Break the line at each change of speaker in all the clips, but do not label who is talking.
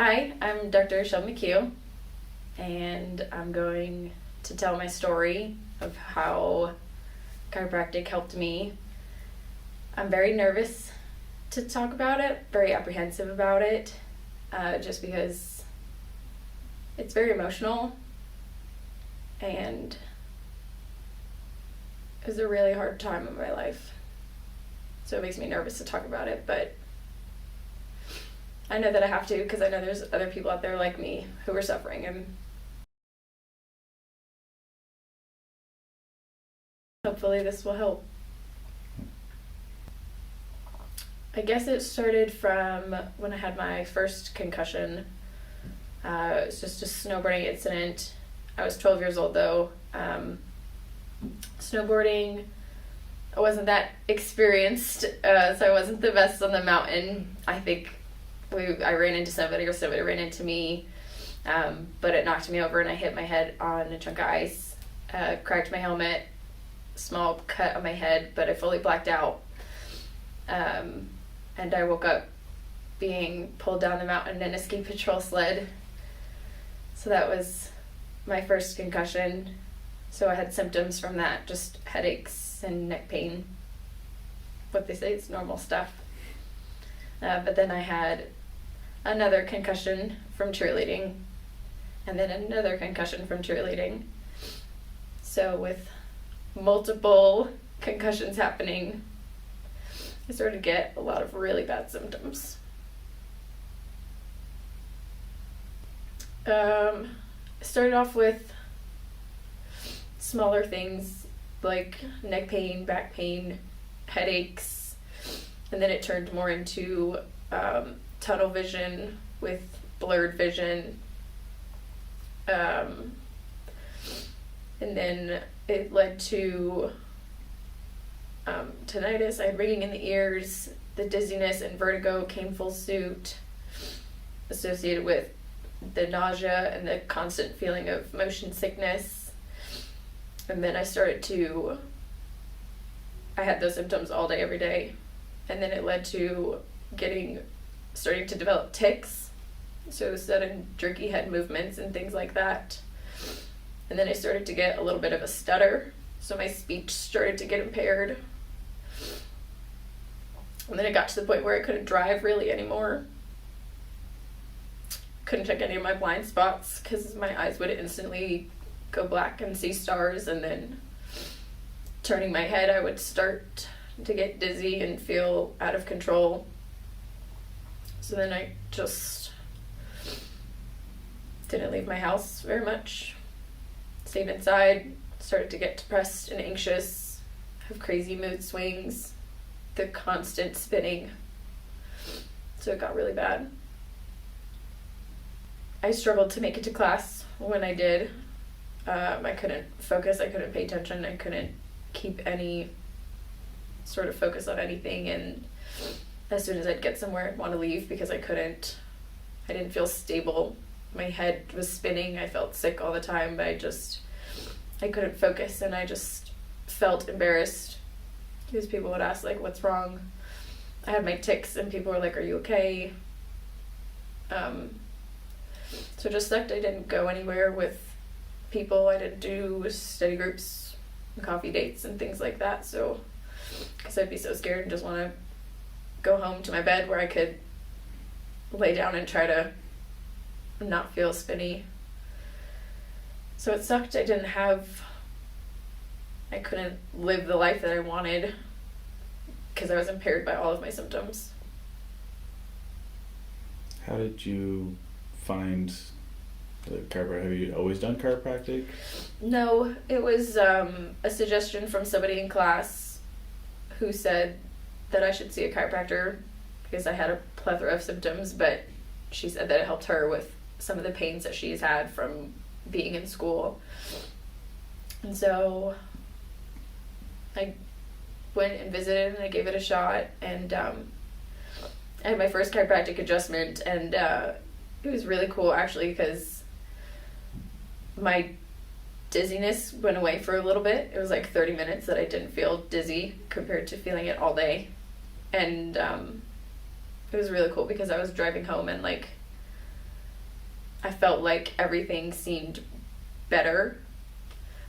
Hi, I'm Dr. Shelby McHugh, and I'm going to tell my story of how chiropractic helped me. I'm very nervous to talk about it, very apprehensive about it, just because it's very emotional, and it was a really hard time in my life. So it makes me nervous to talk about it, but I know that I have to because I know there's other people out there like me who are suffering, and hopefully this will help. I guess it started from when I had my first concussion. It was just a snowboarding incident. I was 12 years old though. Snowboarding, I wasn't that experienced, so I wasn't the best on the mountain. I think I ran into somebody or somebody ran into me, but it knocked me over and I hit my head on a chunk of ice, cracked my helmet, small cut on my head, but I fully blacked out. And I woke up being pulled down the mountain in a ski patrol sled. So that was my first concussion. So I had symptoms from that, just headaches and neck pain. What they say is normal stuff. But then I had another concussion from cheerleading, and then another concussion from cheerleading. So with multiple concussions happening, I started to get a lot of really bad symptoms. I started off with smaller things like neck pain, back pain, headaches, and then it turned more into tunnel vision with blurred vision. And then it led to tinnitus. I had ringing in the ears. The dizziness and vertigo came full suit, associated with the nausea and the constant feeling of motion sickness. And then I had those symptoms all day, every day. And then it led to starting to develop tics, so sudden jerky head movements and things like that. And then I started to get a little bit of a stutter, so my speech started to get impaired. And then it got to the point where I couldn't drive really anymore. Couldn't check any of my blind spots because my eyes would instantly go black and see stars, and then turning my head I would start to get dizzy and feel out of control. So then I just didn't leave my house very much, stayed inside, started to get depressed and anxious, have crazy mood swings, the constant spinning. So it got really bad. I struggled to make it to class when I did. I couldn't focus, I couldn't pay attention, I couldn't keep any sort of focus on anything, and as soon as I'd get somewhere I'd want to leave because I didn't feel stable. My head was spinning, I felt sick all the time, I couldn't focus, and I just felt embarrassed because people would ask, like, what's wrong? I had my tics and people were like, are you okay? So it just sucked. I didn't go anywhere with people. I didn't do study groups and coffee dates and things like that, so because I'd be so scared and just want to go home to my bed where I could lay down and try to not feel spinny. So it sucked. I couldn't live the life that I wanted because I was impaired by all of my symptoms.
How did you find the chiropractic? Have you always done chiropractic?
No, it was a suggestion from somebody in class who said that I should see a chiropractor because I had a plethora of symptoms, but she said that it helped her with some of the pains that she's had from being in school. And so I went and visited and I gave it a shot, and I had my first chiropractic adjustment, and it was really cool actually because my dizziness went away for a little bit. It was like 30 minutes that I didn't feel dizzy compared to feeling it all day. And it was really cool because I was driving home and like I felt like everything seemed better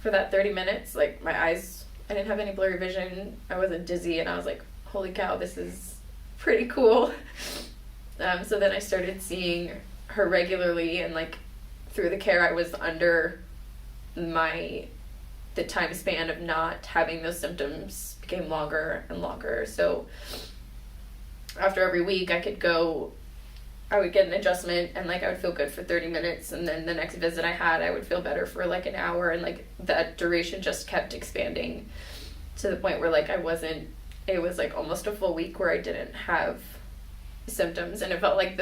for that 30 minutes. Like my eyes, I didn't have any blurry vision. I wasn't dizzy, and I was like, holy cow, this is pretty cool. So then I started seeing her regularly, and like through the care I was under, the time span of not having those symptoms became longer and longer. So after every week I would get an adjustment, and like I would feel good for 30 minutes, and then the next visit I had, I would feel better for like an hour, and like that duration just kept expanding to the point where like it was like almost a full week where I didn't have symptoms, and it felt like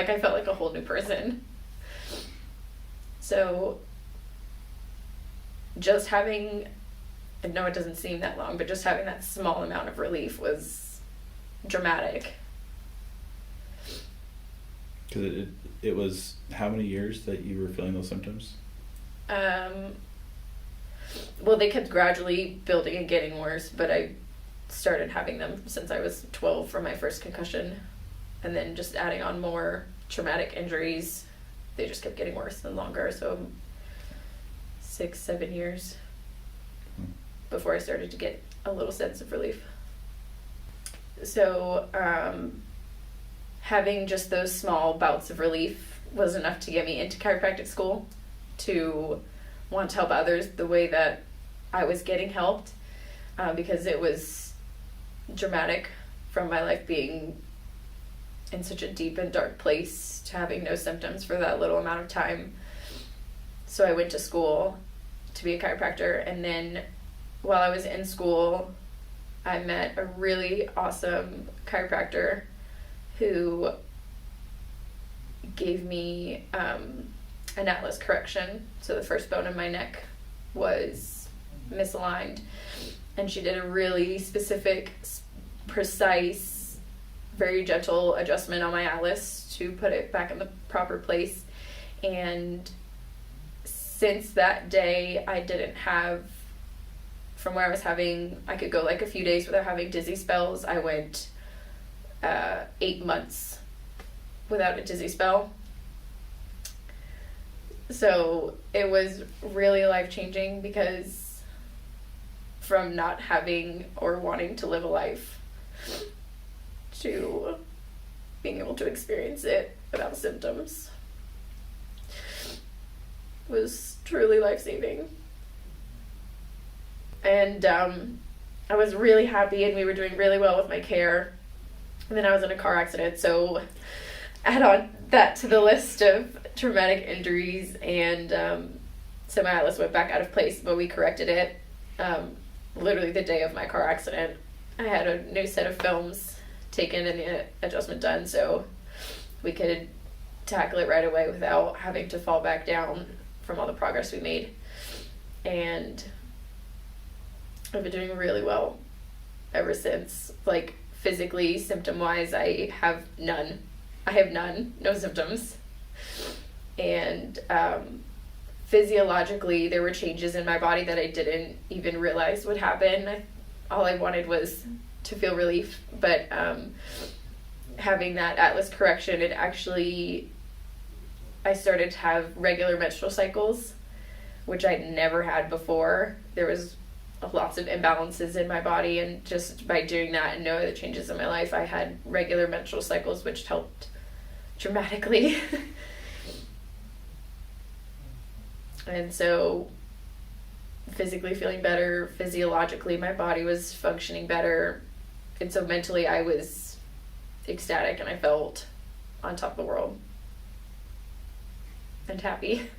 I felt like a whole new person. So just having, I know it doesn't seem that long, but just having that small amount of relief was dramatic.
Because it was how many years that you were feeling those symptoms?
Well, they kept gradually building and getting worse, but I started having them since I was 12 from my first concussion, and then just adding on more traumatic injuries, they just kept getting worse and longer. So 6-7 years before I started to get a little sense of relief. So having just those small bouts of relief was enough to get me into chiropractic school, to want to help others the way that I was getting helped, because it was dramatic from my life being in such a deep and dark place to having no symptoms for that little amount of time. So I went to school to be a chiropractor, and then while I was in school, I met a really awesome chiropractor who gave me an atlas correction. So the first bone in my neck was misaligned, and she did a really specific, precise, very gentle adjustment on my atlas to put it back in the proper place. And since that day, I didn't have, from where I was having, I could go like a few days without having dizzy spells. I went 8 months without a dizzy spell. So it was really life-changing, because from not having or wanting to live a life to being able to experience it without symptoms was truly life-saving. And I was really happy, and we were doing really well with my care. And then I was in a car accident, so add on that to the list of traumatic injuries, and so my atlas went back out of place, but we corrected it literally the day of my car accident. I had a new set of films taken and the adjustment done, so we could tackle it right away without having to fall back down from all the progress we made. And I've been doing really well ever since. Like, physically, symptom-wise, I have none, no symptoms. And physiologically, there were changes in my body that I didn't even realize would happen. All I wanted was to feel relief, but having that atlas correction, I started to have regular menstrual cycles, which I'd never had before. There was lots of imbalances in my body, and just by doing that and knowing the changes in my life, I had regular menstrual cycles, which helped dramatically. And so physically feeling better, physiologically my body was functioning better, and so mentally I was ecstatic, and I felt on top of the world and happy.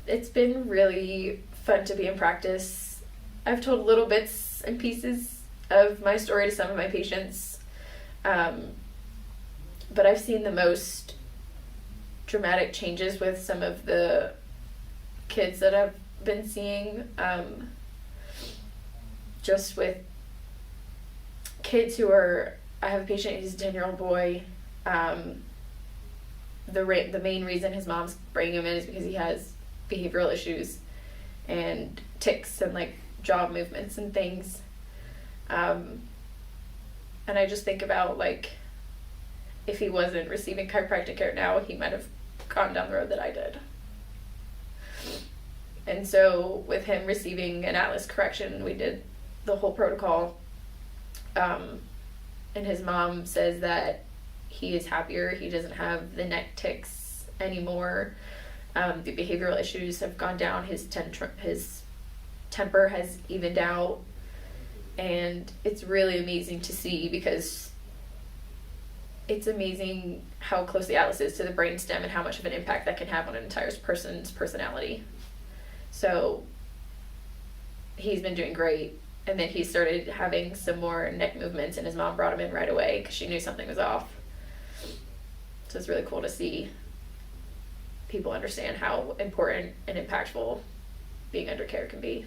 It's been really fun to be in practice. I've told little bits and pieces of my story to some of my patients, but I've seen the most dramatic changes with some of the kids that I've been seeing, just with kids who are, I have a patient, he's a 10-year-old boy. The main reason his mom's bringing him in is because he has behavioral issues and tics and like jaw movements and things. And I just think about, like, if he wasn't receiving chiropractic care now, he might have gone down the road that I did. And so with him receiving an Atlas correction, we did the whole protocol. And his mom says that he is happier. He doesn't have the neck tics anymore. The behavioral issues have gone down. His temper has evened out. And it's really amazing to see, because it's amazing how close the Atlas is to the brainstem and how much of an impact that can have on an entire person's personality. So he's been doing great. And then he started having some more neck movements, and his mom brought him in right away because she knew something was off. So it's really cool to see people understand how important and impactful being under care can be.